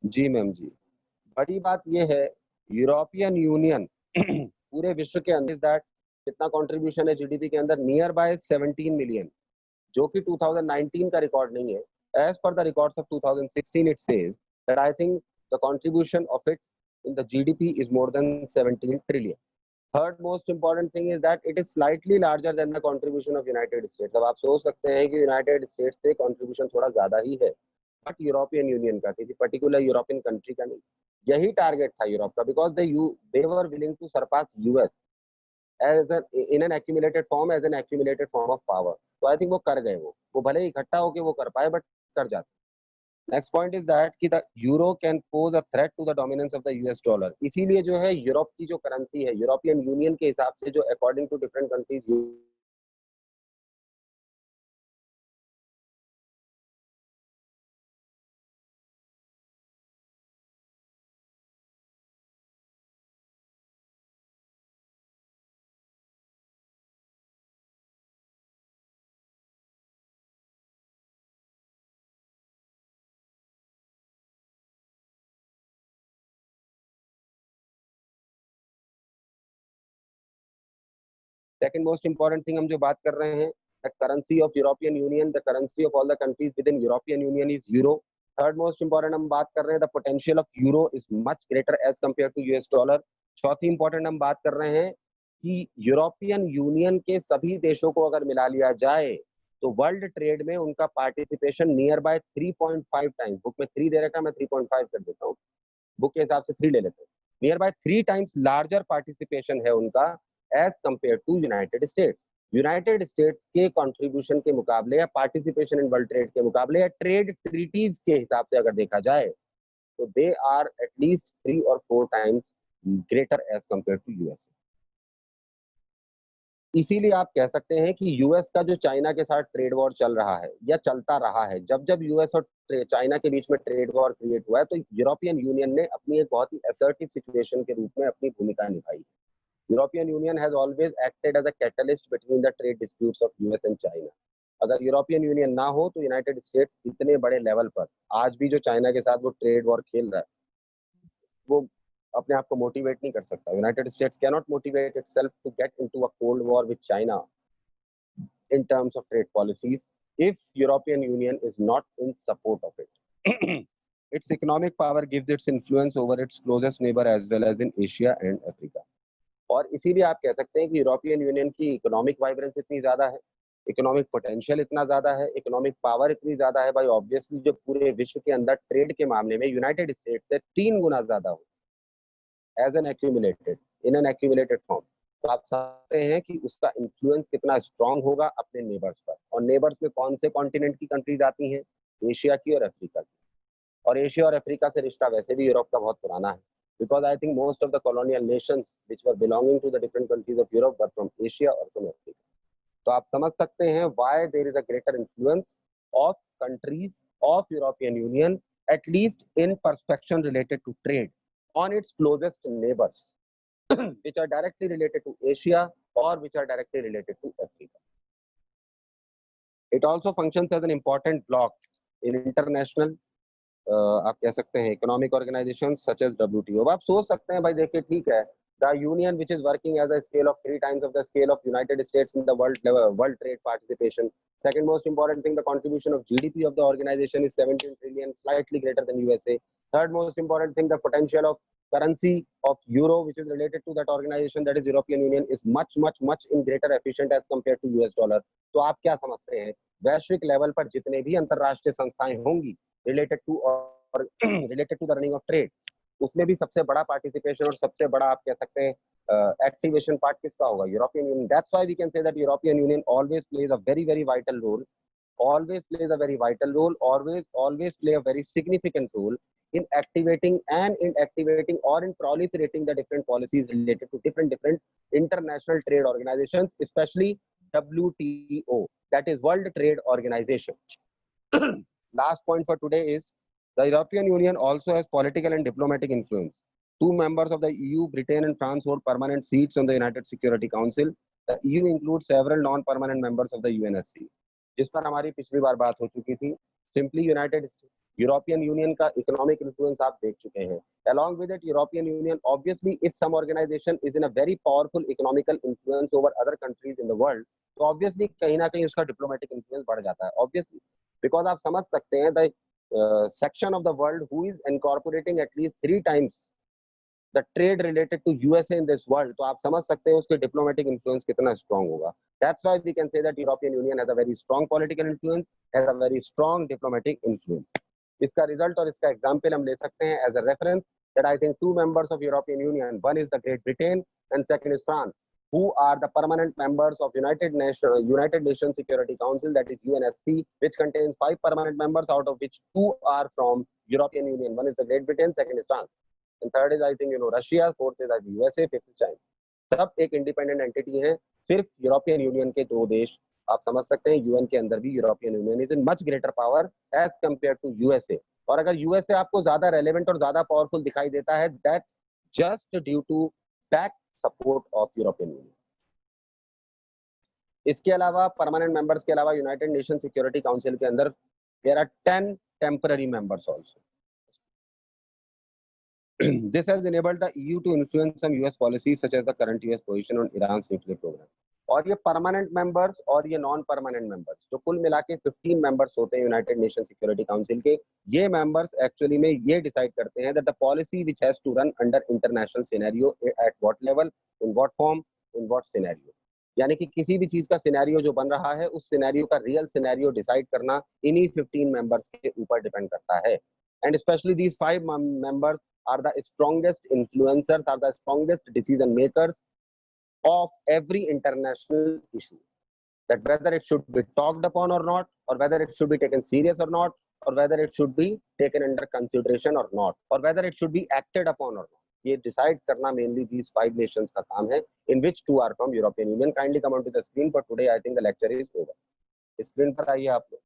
जी ma'am जी। बड़ी बात ये है, यूरोपियन यूनियन पूरे विश्व के अंदर दैट कितना कंट्रीब्यूशन है जीडीपी के अंदर, नियर बाय 17 मिलियन, जो कि 2019 का रिकॉर्ड नहीं है। एज पर the records of 2016 it says that I think the contribution of it in the GDP is more than 17 trillion. Third most important thing is that it is slightly larger than the contribution of United States. अब आप सोच सकते हैं कि United states से contribution थोड़ा ज्यादा ही है, बट यूरोपियन यूनियन का, किसी पर्टिकुलर यूरोपियन कंट्री का नहीं। यही टारगेट था यूरोप का, because they were willing to surpass US as in an accumulated form, as an accumulated form of power. तो आई थिंक वो कर गए, वो भले ही इकट्ठा होके वो कर पाए, बट कर जाते। नेक्स्ट पॉइंट इज दैट कि the euro can pose a threat to the dominance of the US dollar. इसीलिए जो है यूरोप की जो करेंसी है, यूरोपियन यूनियन के हिसाब से जो according to different countries, second most important thing हम जो बात कर रहे हैं, the currency of European Union, the currency of all the countries within European Union is euro. Third most important हम बात कर रहे हैं, the potential of euro is much greater as compare to US dollar. चौथी important हम बात कर रहे हैं कि यूरोपियन यूनियन के सभी देशों को अगर मिला लिया जाए तो वर्ल्ड ट्रेड में उनका participation near by 3.5 times, book में 3 दे रखा है, मैं 3.5 कर देता हूँ, बुक के हिसाब से 3 ले लेते हैं, near by 3 times larger participation है उनका as compare to United States. United States के कंट्रीब्यूशन के मुकाबले या पार्टिसिपेशन इन वर्ल्ड ट्रेड के मुकाबले या ट्रेड ट्रीटीज के हिसाब से अगर देखा जाए तो दे आर एटलीस्ट 3 और 4 times greater as compare to US. इसीलिए आप कह सकते हैं कि यूएस का जो चाइना के साथ ट्रेड वॉर चल रहा है या चलता रहा है, जब जब यूएस और चाइना के बीच में ट्रेड वॉर क्रिएट हुआ है, तो यूरोपियन यूनियन ने अपनी एक बहुत ही असर्टिव सिचुएशन के रूप में अपनी भूमिका निभाई। European Union has always acted as a catalyst between the trade disputes of US and China. अगर यूरोपियन यूनियन ना हो तो यूनाइटेड स्टेट्स इतने बड़े लेवल पर आज भी जो चाइना के साथ वो ट्रेड वॉर खेल रहा है, वो अपने आप को मोटिवेट नहीं कर सकता। United States can not motivate itself to get into a cold war with China in terms of trade policies if European Union is not in support of it. Its economic power gives its influence over its closest neighbor as well as in Asia and Africa. और इसीलिए आप कह सकते हैं कि European union की economic vibrance इतनी ज्यादा है, इकोनॉमिक पोटेंशियल इतना ज्यादा है, इकोनॉमिक पावर इतनी ज्यादा है, भाई ऑब्वियसली जो पूरे विश्व के अंदर ट्रेड के मामले में यूनाइटेड स्टेट्स से 3 गुना ज्यादा हो as an accumulated, in an accumulated form. तो आप समझते हैं कि उसका इन्फ्लुएंस कितना स्ट्रांग होगा अपने नेबर्स पर। और नेबर्स में कौन से कॉन्टिनेंट की कंट्रीज आती हैं? एशिया की और अफ्रीका की। और एशिया और अफ्रीका से रिश्ता वैसे भी यूरोप का बहुत पुराना है, because I think most of the colonial nations which were belonging to the different countries of Europe were from Asia और फ्रॉम अफ्रीका। तो आप समझ सकते हैं why there is a greater influence of countries of European Union at least in perspection related to trade on its closest neighbors which are directly related to Asia or which are directly related to Africa. It also functions as an important block in international आप कह सकते हैं economic organization such as WTO। अब आप सोच सकते हैं भाई देखिए ठीक है, the union which is working as a scale of 3 times of the scale of United States in the world trade participation. Second most important thing, the contribution of GDP of the organization is 17 trillion, slightly greater than USA. Third most important thing, the potential of currency of euro which is related to that organization, that is European Union, is much in greater efficient as compared to US dollar. तो आप क्या समझते हैं वैश्विक level पर जितने भी अंतरराष्ट्रीय संस्थाएं होंगी रिलेटेड टू और related to the running of trade, उसमें भी सबसे बड़ा पार्टिसिपेशन और सबसे बड़ा आप कह सकते हैं एक्टिवेशन पार्ट किसका होगा? European Union. That's why we can say that European Union always plays a very vital role, always plays a very vital role, always play a very significant role in activating and in activating or in proliferating the different policies related to different international trade organizations, especially WTO, that is World Trade Organization. Last point for today is the European Union also has political and diplomatic influence. 2 members of the EU, Britain and France, hold permanent seats on the United Security Council. The EU includes several non-permanent members of the UNSC, जिस पर हमारी पिछली बार बात हो चुकी थी। Simply European union का economic influence आप देख चुके हैं. Along with it, European Union, obviously, if some organization is in a very powerful economical influence over other countries in the world, तो obviously कहीं ना कहीं उसका diplomatic influence बढ़ जाता है. Obviously, because आप समझ सकते हैं the section of the world who is incorporating at least 3 times the trade related to USA in this world, तो आप समझ सकते हैं उसके diplomatic influence कितना strong होगा. That's why we can say that European Union has a very strong political influence, has a very strong diplomatic influence. इसका result और इसका एग्जाम्पल हम ले सकते हैं as a reference that I think 2 members of European Union, one is the Great Britain and second is France, who are the permanent members of United Nations Security Council, that is UNSC, which contains 5 permanent members, out of which 2 are from European Union. One is the Great Britain, second is France, and third is I think Russia, fourth is I think USA, fifth is China. सब एक independent entity है. सिर्फ European union के 2 देश आप समझ सकते हैं यूएन के अंदर भी European Union is in much greater power as compare to USA. और अगर यूएसए आपको ज्यादा रेलेवेंट और ज्यादा पावरफुल दिखाई देता है, that's just due to back support of European Union. इसके अलावा परमानेंट मेंबर्स के अलावा यूनाइटेड नेशन सिक्योरिटी काउंसिल के अंदर there are 10 temporary members also. This has enabled the EU to influence some US policies such as the current US position on Iran's nuclear program. और ये permanent members और ये non permanent members जो कुल मिला के 15 मेंबर्स होते हैं यूनाइटेड नेशन सिक्योरिटी काउंसिल के, ये मेंबर्स एक्चुअली में ये डिसाइड करते हैं that the policy which has to run under international scenario at what level, in what form, in what scenario. यानी कि किसी भी चीज का सिनेरियो जो बन रहा है उस सिनेरियो का रियल सिनेरियो डिसाइड करना इन्हीं 15 मेंबर्स के ऊपर डिपेंड करता है. And specially these 5 members are the strongest influencers, are the strongest decision makers of every international issue. That whether it should be talked upon or not, or whether it should be taken serious or not, or whether it should be taken under consideration or not, or whether it should be acted upon or not. ये decide करना mainly these 5 nations का काम है, in which 2 are from European Union. Kindly come onto the screen for today. I think the lecture is over. Screen पर आइए आप लोग.